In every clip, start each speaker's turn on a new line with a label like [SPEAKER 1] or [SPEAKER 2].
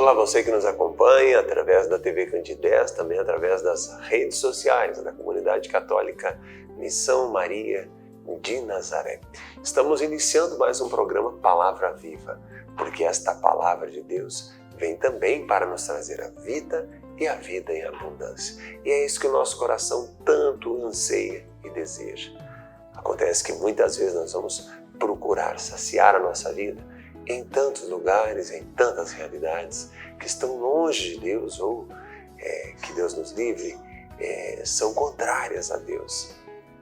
[SPEAKER 1] Olá, você que nos acompanha através da TV Candidez, também através das redes sociais da Comunidade Católica Missão Maria de Nazaré. Estamos iniciando mais um programa Palavra Viva, porque esta Palavra de Deus vem também para nos trazer a vida e a vida em abundância. E é isso que o nosso coração tanto anseia e deseja. Acontece que muitas vezes nós vamos procurar saciar a nossa vida em tantos lugares, em tantas realidades que estão longe de Deus ou que Deus nos livre, são contrárias a Deus.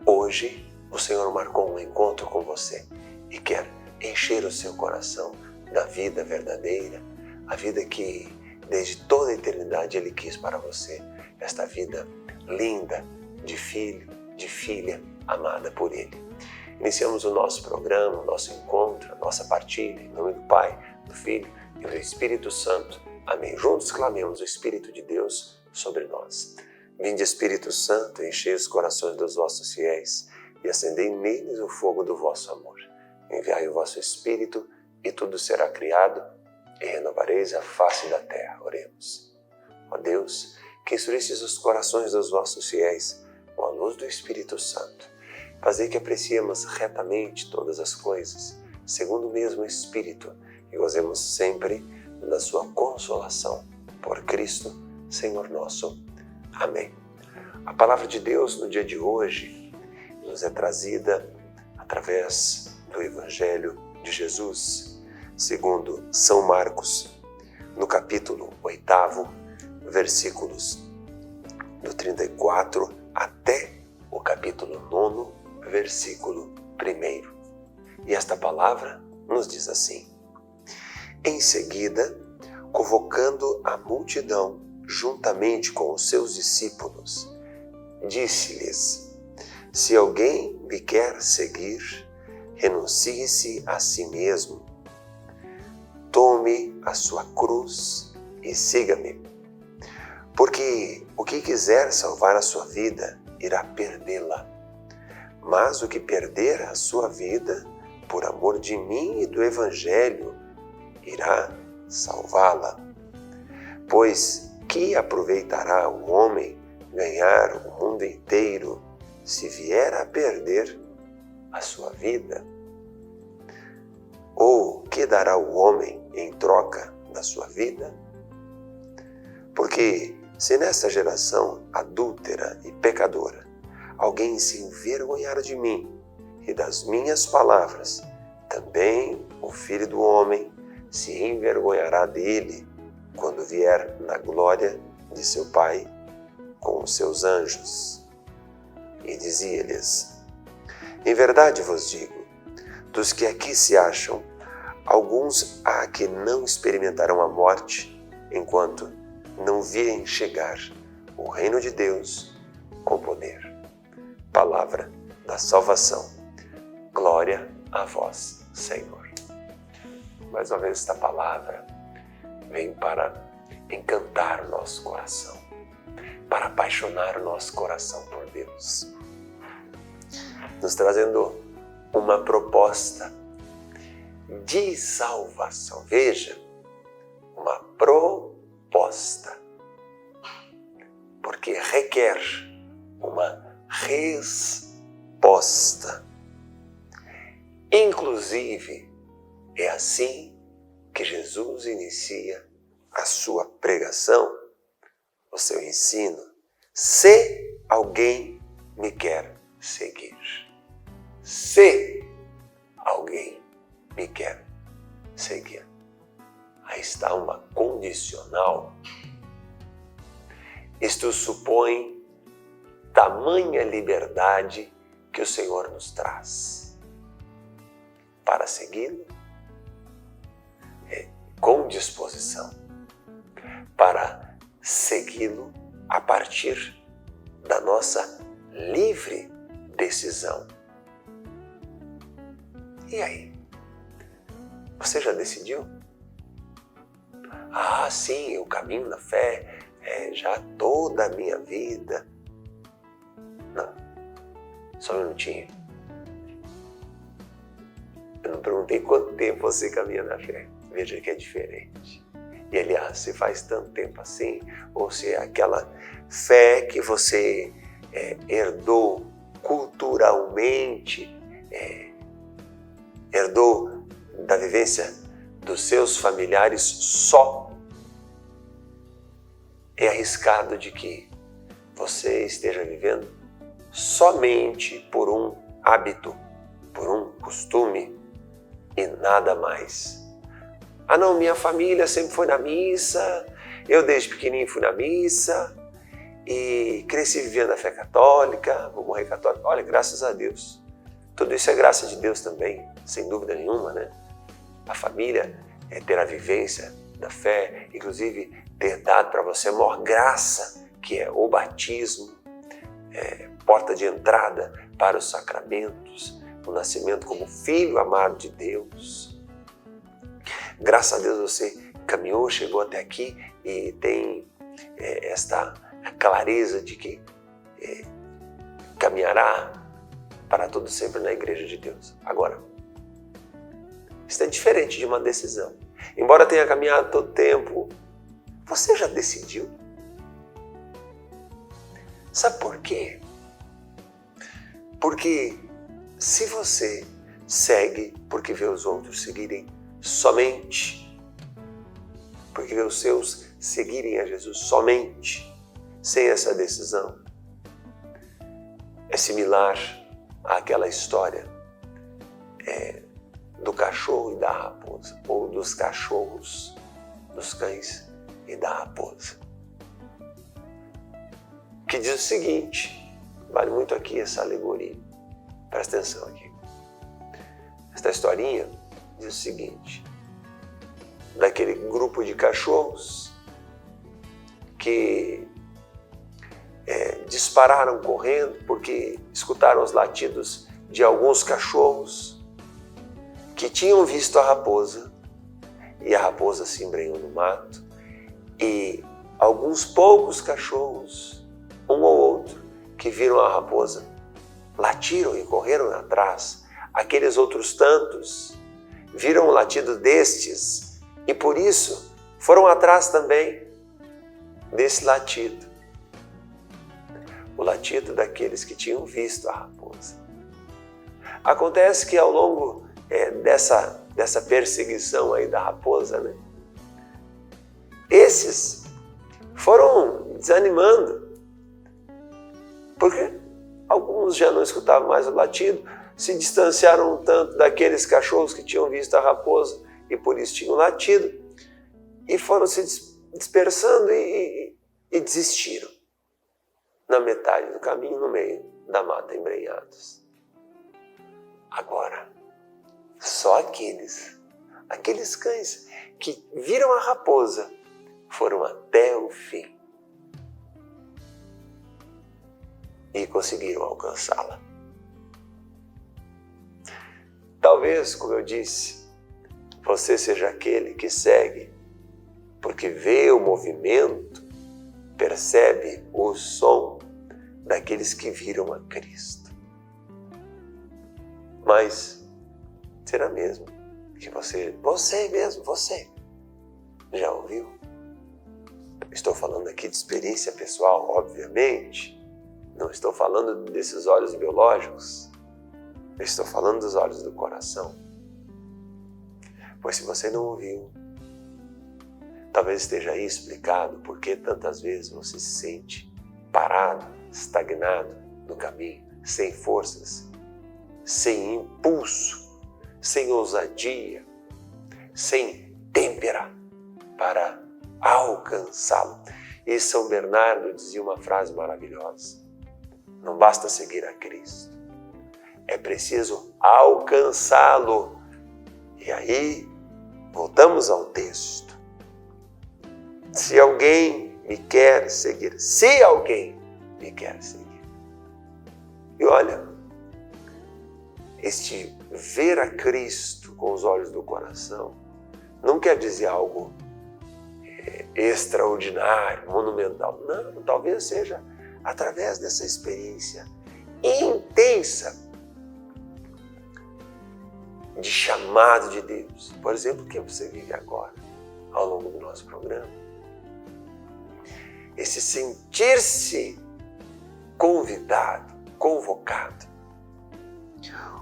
[SPEAKER 1] Hoje o Senhor marcou um encontro com você e quer encher o seu coração da vida verdadeira, a vida que desde toda a eternidade Ele quis para você, esta vida linda de filho, de filha amada por Ele. Iniciamos o nosso programa, o nosso encontro, a nossa partilha, em nome do Pai, do Filho e do Espírito Santo. Amém. Juntos clamemos o Espírito de Deus sobre nós. Vinde, Espírito Santo, enchei os corações dos vossos fiéis e acendei neles o fogo do vosso amor. Enviai o vosso Espírito e tudo será criado e renovareis a face da terra. Oremos. Ó Deus, que instruístes os corações dos vossos fiéis com a luz do Espírito Santo, fazei que apreciemos retamente todas as coisas, segundo o mesmo Espírito, e gozemos sempre da sua consolação. Por Cristo, Senhor nosso. Amém. A palavra de Deus no dia de hoje nos é trazida através do Evangelho de Jesus, segundo São Marcos, no capítulo 8, versículos do 34 até o capítulo 9, versículo 1. E esta palavra nos diz assim: Em seguida, convocando a multidão juntamente com os seus discípulos, disse-lhes: Se alguém me quer seguir, renuncie-se a si mesmo, tome a sua cruz e siga-me. Porque o que quiser salvar a sua vida, irá perdê-la. Mas o que perder a sua vida, por amor de mim e do Evangelho, irá salvá-la. Pois que aproveitará o homem ganhar o mundo inteiro, se vier a perder a sua vida? Ou que dará o homem em troca da sua vida? Porque se nesta geração adúltera e pecadora alguém se envergonhar de mim e das minhas palavras, também o Filho do Homem se envergonhará dele quando vier na glória de seu Pai com os seus anjos. E dizia-lhes: Em verdade vos digo, dos que aqui se acham, alguns há que não experimentarão a morte, enquanto não virem chegar o reino de Deus com poder. Palavra da salvação. Glória a vós, Senhor. Mais uma vez esta palavra vem para encantar o nosso coração, para apaixonar o nosso coração por Deus, nos trazendo uma proposta de salvação. Veja, uma proposta, porque requer uma resposta. Inclusive, é assim que Jesus inicia a sua pregação, o seu ensino. Se alguém me quer seguir. Se alguém me quer seguir. Aí está uma condicional. Isto supõe tamanha liberdade que o Senhor nos traz para segui-lo com disposição, para segui-lo a partir da nossa livre decisão. E aí? Você já decidiu? Ah, sim, eu caminho na fé já toda a minha vida. Não, só um minutinho. Eu não perguntei quanto tempo você caminha na fé. Veja que é diferente. E aliás, se faz tanto tempo assim, ou se é aquela fé que você herdou culturalmente, herdou da vivência dos seus familiares só, é arriscado de que você esteja vivendo somente por um hábito, por um costume e nada mais. Ah não, minha família sempre foi na missa, eu desde pequenininho fui na missa e cresci vivendo a fé católica, vou morrer católico. Olha, graças a Deus. Tudo isso é graça de Deus também, sem dúvida nenhuma, né? A família é ter a vivência da fé, inclusive ter dado para você a maior graça, que é o batismo, porta de entrada para os sacramentos, o nascimento como filho amado de Deus. Graças a Deus você caminhou, chegou até aqui e tem esta clareza de que caminhará para todo sempre na Igreja de Deus. Agora, isso é diferente de uma decisão. Embora tenha caminhado todo o tempo, você já decidiu? Sabe por quê? Porque se você segue porque vê os outros seguirem somente, porque vê os seus seguirem a Jesus somente, sem essa decisão, é similar àquela história do cachorro e da raposa, ou dos cachorros, dos cães e da raposa, que diz o seguinte, vale muito aqui essa alegoria, presta atenção aqui. Esta historinha diz o seguinte, daquele grupo de cachorros que dispararam correndo porque escutaram os latidos de alguns cachorros que tinham visto a raposa, e a raposa se embrenhou no mato, e alguns poucos cachorros, um ou outro, que viram a raposa, latiram e correram atrás. Aqueles outros tantos viram o latido destes e por isso foram atrás também desse latido. O latido daqueles que tinham visto a raposa. Acontece que ao longo dessa perseguição aí da raposa, né, esses foram desanimando, porque alguns já não escutavam mais o latido, se distanciaram um tanto daqueles cachorros que tinham visto a raposa e por isso tinham latido, e foram se dispersando e desistiram. Na metade do caminho, no meio da mata, embrenhados. Agora, só aqueles cães que viram a raposa foram até o fim e conseguiram alcançá-la. Talvez, como eu disse, você seja aquele que segue porque vê o movimento, percebe o som daqueles que viram a Cristo. Mas será mesmo que você já ouviu? Estou falando aqui de experiência pessoal, obviamente. Não estou falando desses olhos biológicos. Eu estou falando dos olhos do coração. Pois se você não ouviu, talvez esteja aí explicado por que tantas vezes você se sente parado, estagnado no caminho, sem forças, sem impulso, sem ousadia, sem têmpera para alcançá-lo. E São Bernardo dizia uma frase maravilhosa: não basta seguir a Cristo, é preciso alcançá-lo. E aí, voltamos ao texto. Se alguém me quer seguir, se alguém me quer seguir. E olha, este ver a Cristo com os olhos do coração não quer dizer algo extraordinário, monumental. Não, talvez seja através dessa experiência intensa de chamado de Deus. Por exemplo, o que você vive agora? ao longo do nosso programa. Esse sentir-se convidado, convocado.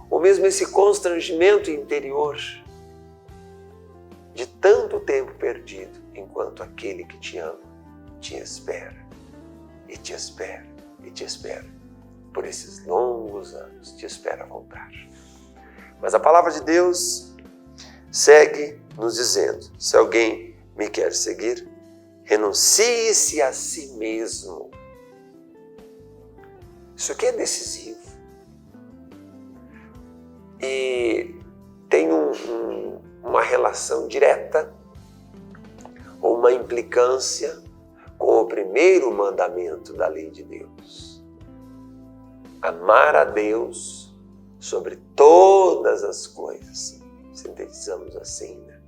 [SPEAKER 1] Ou mesmo esse constrangimento interior de tanto tempo perdido, enquanto aquele que te ama te espera, e te espera, e te espera. Por esses longos anos, te espera voltar. Mas a palavra de Deus segue nos dizendo: se alguém me quer seguir, renuncie-se a si mesmo. Isso aqui é decisivo. E tem uma relação direta, ou uma implicância com o primeiro mandamento da lei de Deus. Amar a Deus sobre todas as coisas. Sintetizamos assim, né?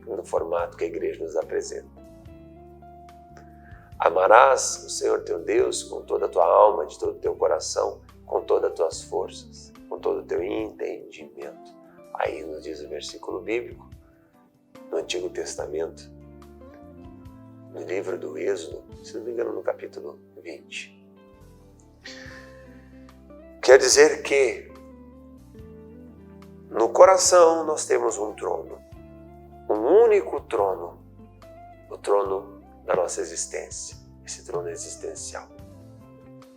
[SPEAKER 1] No formato que a igreja nos apresenta. Amarás o Senhor teu Deus com toda a tua alma, de todo o teu coração, com todas as tuas forças, com todo o teu entendimento. Aí nos diz o versículo bíblico, no Antigo Testamento, no livro do Êxodo, se não me engano, no capítulo 20. Quer dizer que no coração nós temos um trono, um único trono, o trono da nossa existência, esse trono existencial.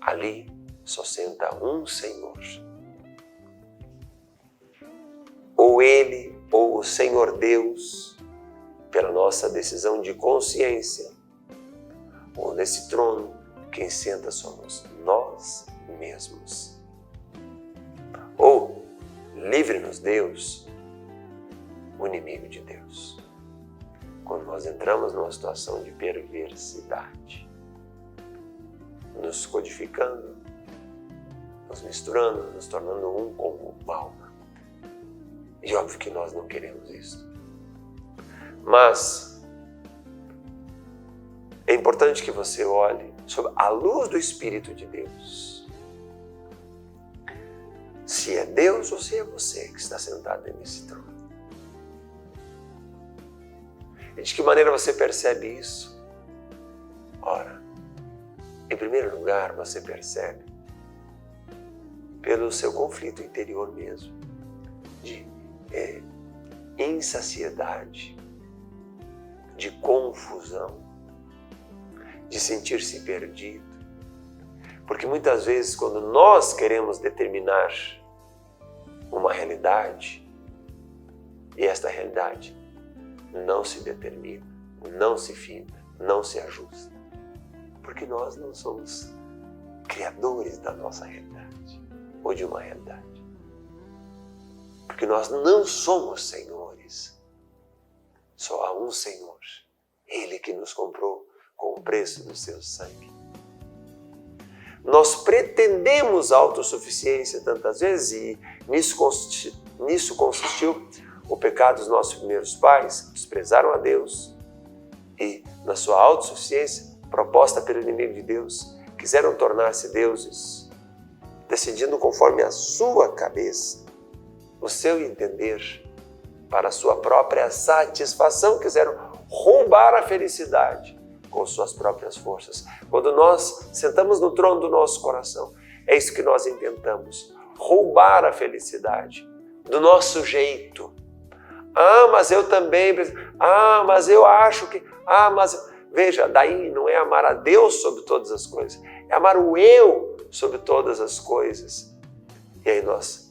[SPEAKER 1] Ali só senta um Senhor. Ou Ele, ou o Senhor Deus, pela nossa decisão de consciência, ou nesse trono, quem senta somos nós mesmos. Ou, livre-nos Deus, o inimigo de Deus. Quando nós entramos numa situação de perversidade, nos codificando, nos misturando, nos tornando um com o mal. E óbvio que nós não queremos isso. Mas é importante que você olhe sob a luz do Espírito de Deus. Se é Deus ou se é você que está sentado nesse trono. E de que maneira você percebe isso? Ora, em primeiro lugar, você percebe pelo seu conflito interior mesmo, de insaciedade, de confusão, de sentir-se perdido. Porque muitas vezes, quando nós queremos determinar uma realidade, e esta realidade não se determina, não se finda, não se ajusta, porque nós não somos criadores da nossa realidade, ou de uma realidade. Porque nós não somos senhores. Só há um Senhor, Ele que nos comprou com o preço do seu sangue. Nós pretendemos autossuficiência tantas vezes e nisso consistiu o pecado dos nossos primeiros pais, que desprezaram a Deus e, na sua autossuficiência, proposta pelo inimigo de Deus, quiseram tornar-se deuses, decidindo conforme a sua cabeça, o seu entender, para a sua própria satisfação, quiseram roubar a felicidade com suas próprias forças. Quando nós sentamos no trono do nosso coração, é isso que nós intentamos, roubar a felicidade do nosso jeito. Ah, mas eu também, mas eu acho que, mas... Veja, daí não é amar a Deus sobre todas as coisas, é amar o eu sobre todas as coisas. E aí nós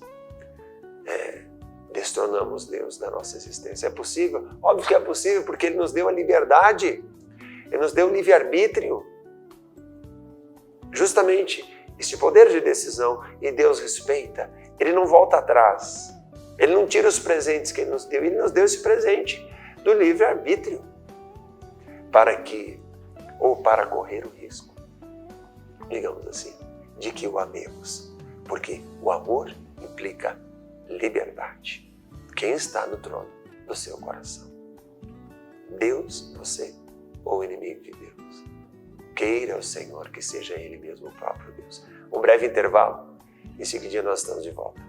[SPEAKER 1] destronamos Deus da nossa existência. É possível? Óbvio que é possível, porque Ele nos deu a liberdade, Ele nos deu o livre-arbítrio. Justamente esse poder de decisão, e Deus respeita, Ele não volta atrás, Ele não tira os presentes que Ele nos deu esse presente do livre-arbítrio. Para correr o risco, digamos assim, de que o amemos. Porque o amor implica liberdade. Quem está no trono do seu coração? Deus, você ou o inimigo de Deus? Queira o Senhor que seja Ele mesmo o próprio Deus. Um breve intervalo, em seguida nós estamos de volta.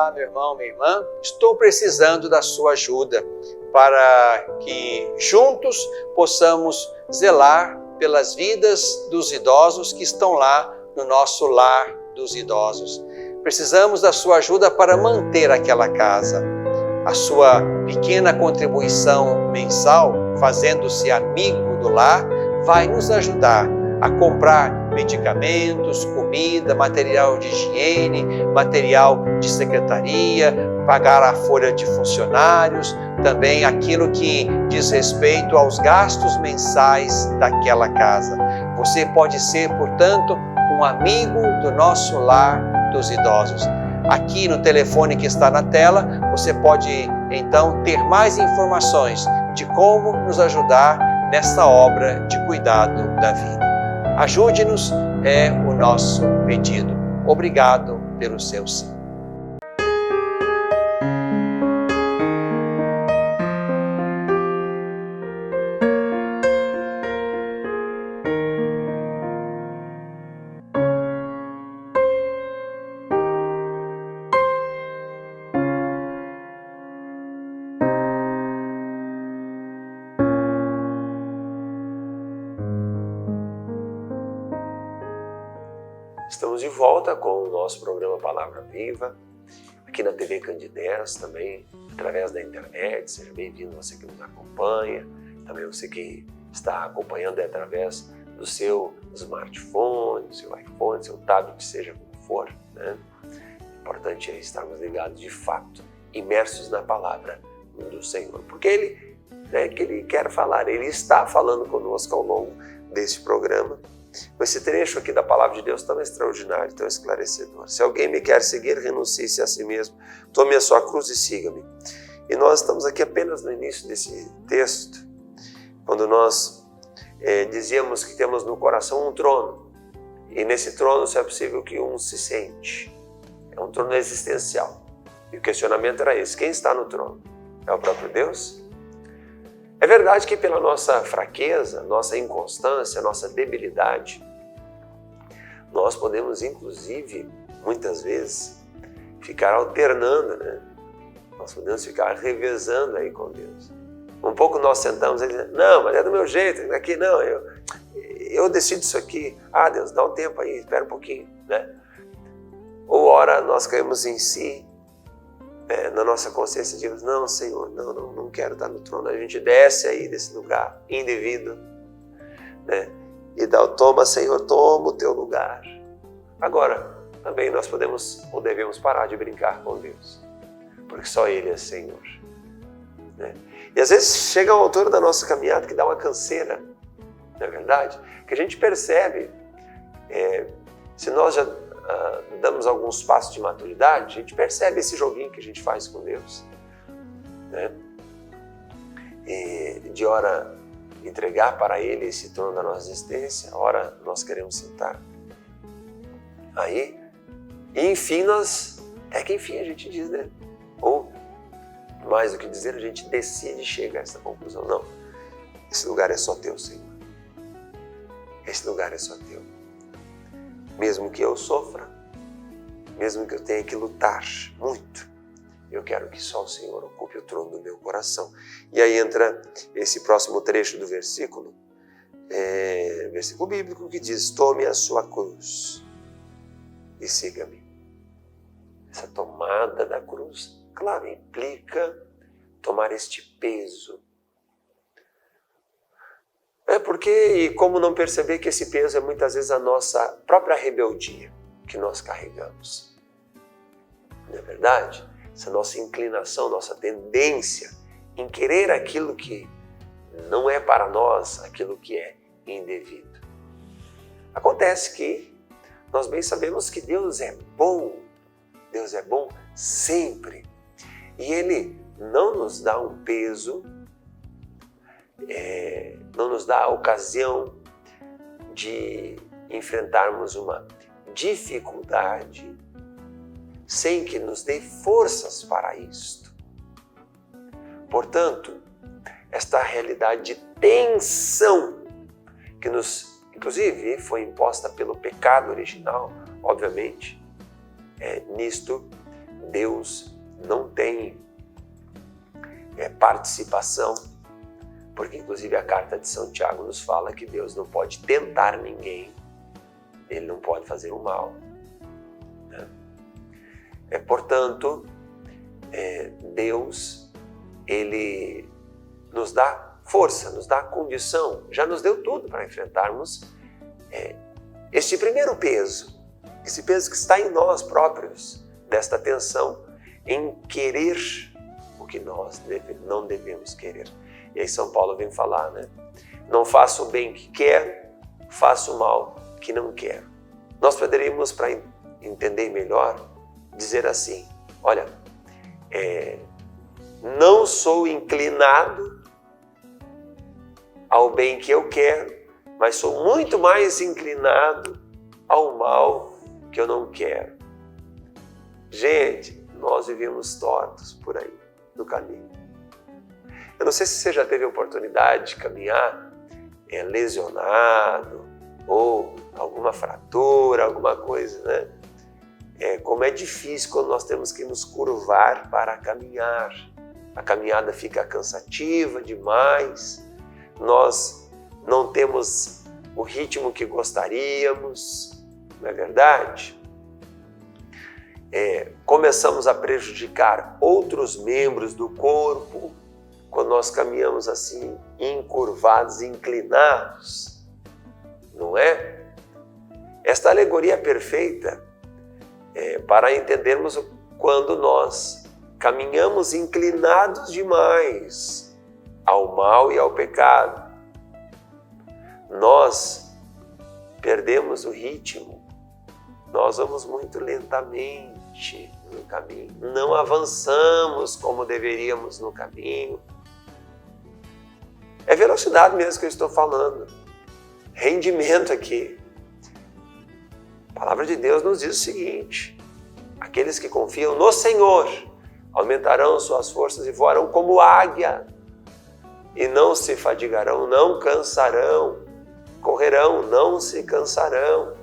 [SPEAKER 2] olá, meu irmão, minha irmã, estou precisando da sua ajuda para que juntos possamos zelar pelas vidas dos idosos que estão lá no nosso lar dos idosos. Precisamos da sua ajuda para manter aquela casa. A sua pequena contribuição mensal, fazendo-se amigo do lar, vai nos ajudar a comprar medicamentos, comida, material de higiene, material de secretaria, pagar a folha de funcionários, também aquilo que diz respeito aos gastos mensais daquela casa. Você pode ser, portanto, um amigo do nosso lar dos idosos. Aqui no telefone que está na tela, você pode então ter mais informações de como nos ajudar nessa obra de cuidado da vida. Ajude-nos é o nosso pedido. Obrigado pelo seu sim.
[SPEAKER 1] Estamos de volta com o nosso programa Palavra Viva, aqui na TV Candidez também, através da internet. Seja bem-vindo você que nos acompanha, também você que está acompanhando através do seu smartphone, do seu iPhone, do seu tablet, seja como for, né? Importante é estarmos ligados de fato, imersos na palavra do Senhor, porque Ele, que Ele quer falar, Ele está falando conosco ao longo desse programa. Esse trecho aqui da Palavra de Deus tão extraordinário, tão esclarecedor. Se alguém me quer seguir, renuncie-se a si mesmo, tome a sua cruz e siga-me. E nós estamos aqui apenas no início desse texto, quando nós dizíamos que temos no coração um trono, e nesse trono, se é possível que um se sente. É um trono existencial. E o questionamento era esse: quem está no trono? É o próprio Deus? É verdade que pela nossa fraqueza, nossa inconstância, nossa debilidade, nós podemos inclusive, muitas vezes, ficar alternando, né? Nós podemos ficar revezando aí com Deus. Um pouco nós sentamos e dizemos: não, mas é do meu jeito, aqui não, eu decido isso aqui. Ah, Deus, dá um tempo aí, espera um pouquinho, né? Ou ora nós caímos em si, na nossa consciência, dizemos: não, Senhor, não quero estar no trono. A gente desce aí desse lugar indevido, né? E dá o toma, Senhor, toma o teu lugar. Agora, também nós podemos ou devemos parar de brincar com Deus, porque só Ele é Senhor, né? E às vezes chega a altura da nossa caminhada que dá uma canseira, não é verdade? Que a gente percebe, se nós já damos alguns passos de maturidade, a gente percebe esse joguinho que a gente faz com Deus, né? E de hora entregar para Ele esse trono da nossa existência, ora nós queremos sentar aí, e enfim enfim a gente diz, né? Ou mais do que dizer, a gente decide chegar a essa conclusão: não, esse lugar é só teu, Senhor, esse lugar é só teu. Mesmo que eu sofra, mesmo que eu tenha que lutar muito, eu quero que só o Senhor ocupe o trono do meu coração. E aí entra esse próximo trecho do versículo, versículo bíblico que diz: tome a sua cruz e siga-me. Essa tomada da cruz, claro, implica tomar este peso. E como não perceber que esse peso é muitas vezes a nossa própria rebeldia que nós carregamos? Não é verdade? Essa nossa inclinação, nossa tendência em querer aquilo que não é para nós, aquilo que é indevido. Acontece que nós bem sabemos que Deus é bom sempre. E Ele não nos dá um peso, não nos dá a ocasião de enfrentarmos uma dificuldade sem que nos dê forças para isto. Portanto, esta realidade de tensão que inclusive foi imposta pelo pecado original, obviamente, nisto Deus não tem participação, porque inclusive a carta de São Tiago nos fala que Deus não pode tentar ninguém, Ele não pode fazer o mal. Portanto, Deus, Ele nos dá força, nos dá condição, já nos deu tudo para enfrentarmos este primeiro peso, esse peso que está em nós próprios, desta tensão em querer o que nós não devemos querer. E aí São Paulo vem falar, né? Não faço o bem que quero, faço o mal que não quero. Nós poderíamos, para entender melhor, dizer assim, olha, não sou inclinado ao bem que eu quero, mas sou muito mais inclinado ao mal que eu não quero. Gente, nós vivemos tortos por aí no caminho. Eu não sei se você já teve a oportunidade de caminhar lesionado ou alguma fratura, alguma coisa, né? Como é difícil quando nós temos que nos curvar para caminhar. A caminhada fica cansativa demais, nós não temos o ritmo que gostaríamos, não é verdade? Começamos a prejudicar outros membros do corpo quando nós caminhamos assim, encurvados, inclinados, não é? Esta alegoria é perfeita para entendermos quando nós caminhamos inclinados demais ao mal e ao pecado. Nós perdemos o ritmo, nós vamos muito lentamente no caminho, não avançamos como deveríamos no caminho. É velocidade mesmo que eu estou falando, rendimento aqui. A palavra de Deus nos diz o seguinte: aqueles que confiam no Senhor aumentarão suas forças e voarão como águia, e não se fadigarão, não cansarão, correrão, não se cansarão.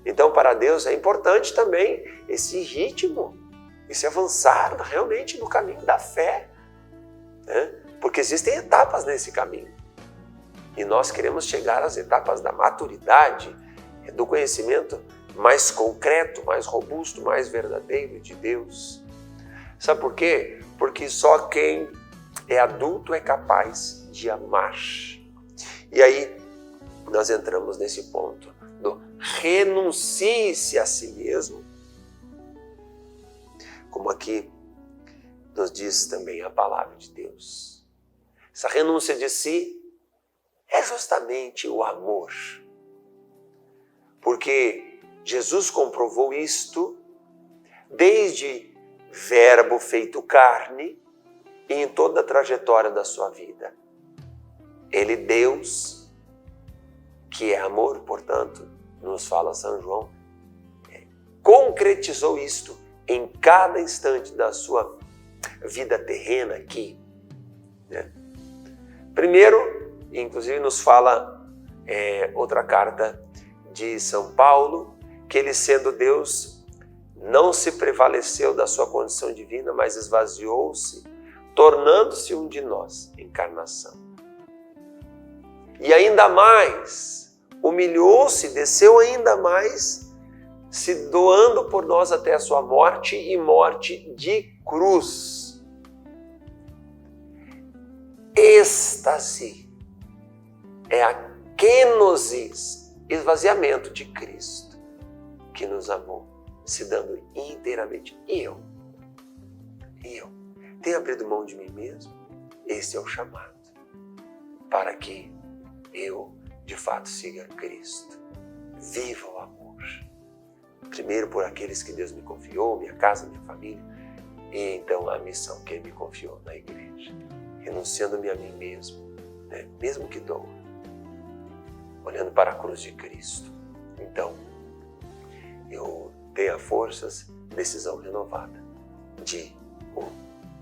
[SPEAKER 1] Então, para Deus é importante também esse ritmo, esse avançar realmente no caminho da fé, né? Porque existem etapas nesse caminho. E nós queremos chegar às etapas da maturidade, do conhecimento mais concreto, mais robusto, mais verdadeiro de Deus. Sabe por quê? Porque só quem é adulto é capaz de amar. E aí nós entramos nesse ponto do renuncie-se a si mesmo, como aqui nos diz também a palavra de Deus. Essa renúncia de si é justamente o amor. Porque Jesus comprovou isto desde verbo feito carne e em toda a trajetória da sua vida. Ele, Deus, que é amor, portanto, nos fala São João, concretizou isto em cada instante da sua vida terrena aqui, né? Primeiro, inclusive nos fala outra carta de São Paulo, que ele, sendo Deus, não se prevaleceu da sua condição divina, mas esvaziou-se, tornando-se um de nós, encarnação. E ainda mais, humilhou-se, desceu ainda mais, se doando por nós até a sua morte e morte de cruz. Êxtase é a kenosis, esvaziamento de Cristo, que nos amou, se dando inteiramente. E eu tenho abrido mão de mim mesmo. Esse é o chamado, para que eu, de fato, siga Cristo. Viva o amor. Primeiro por aqueles que Deus me confiou, minha casa, minha família, e então a missão que Ele me confiou na igreja. Renunciando-me a mim mesmo, né? Mesmo que doa, olhando para a cruz de Cristo. Então, eu tenho forças, decisão renovada de o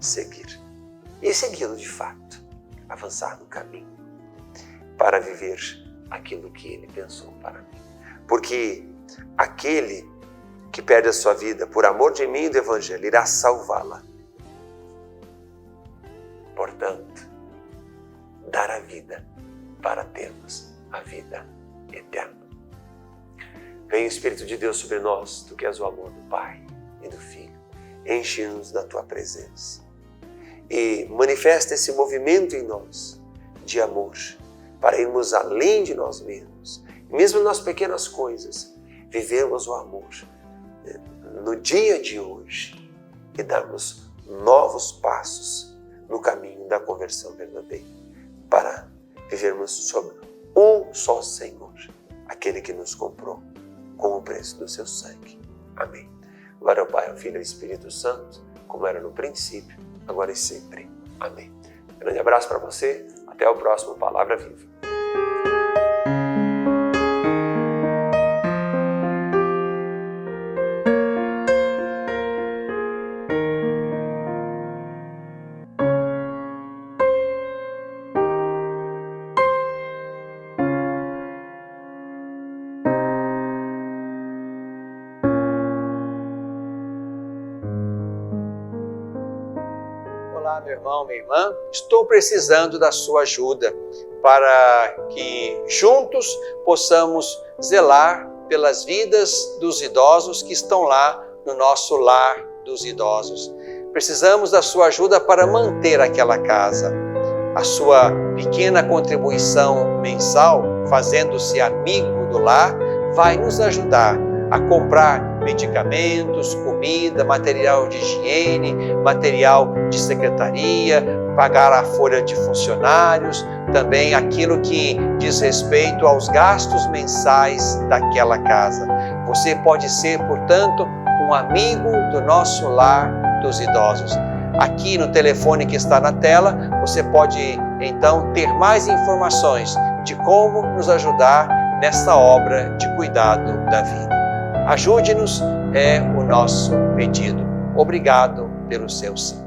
[SPEAKER 1] seguir. E segui-lo de fato, avançar no caminho para viver aquilo que Ele pensou para mim. Porque aquele que perde a sua vida por amor de mim e do Evangelho, irá salvá-la. Portanto, dar a vida para termos a vida eterna. Vem Espírito de Deus sobre nós, Tu que és o amor do Pai e do Filho. Enche-nos da Tua presença e manifesta esse movimento em nós de amor para irmos além de nós mesmos. Mesmo nas pequenas coisas, vivemos o amor no dia de hoje e darmos novos passos no caminho da conversão verdadeira para vivermos sobre um só Senhor, aquele que nos comprou com o preço do seu sangue. Amém. Glória ao Pai, ao Filho e ao Espírito Santo, como era no princípio, agora e sempre. Amém. Grande abraço para você. Até o próximo Palavra Viva.
[SPEAKER 2] Olá, meu irmão, minha irmã. Estou precisando da sua ajuda para que juntos possamos zelar pelas vidas dos idosos que estão lá no nosso lar dos idosos. Precisamos da sua ajuda para manter aquela casa. A sua pequena contribuição mensal, fazendo-se amigo do lar, vai nos ajudar a comprar medicamentos, comida, material de higiene, material de secretaria, pagar a folha de funcionários, também aquilo que diz respeito aos gastos mensais daquela casa. Você pode ser, portanto, um amigo do nosso lar dos idosos. Aqui no telefone que está na tela, você pode então ter mais informações de como nos ajudar nessa obra de cuidado da vida. Ajude-nos, é o nosso pedido. Obrigado pelo seu sim.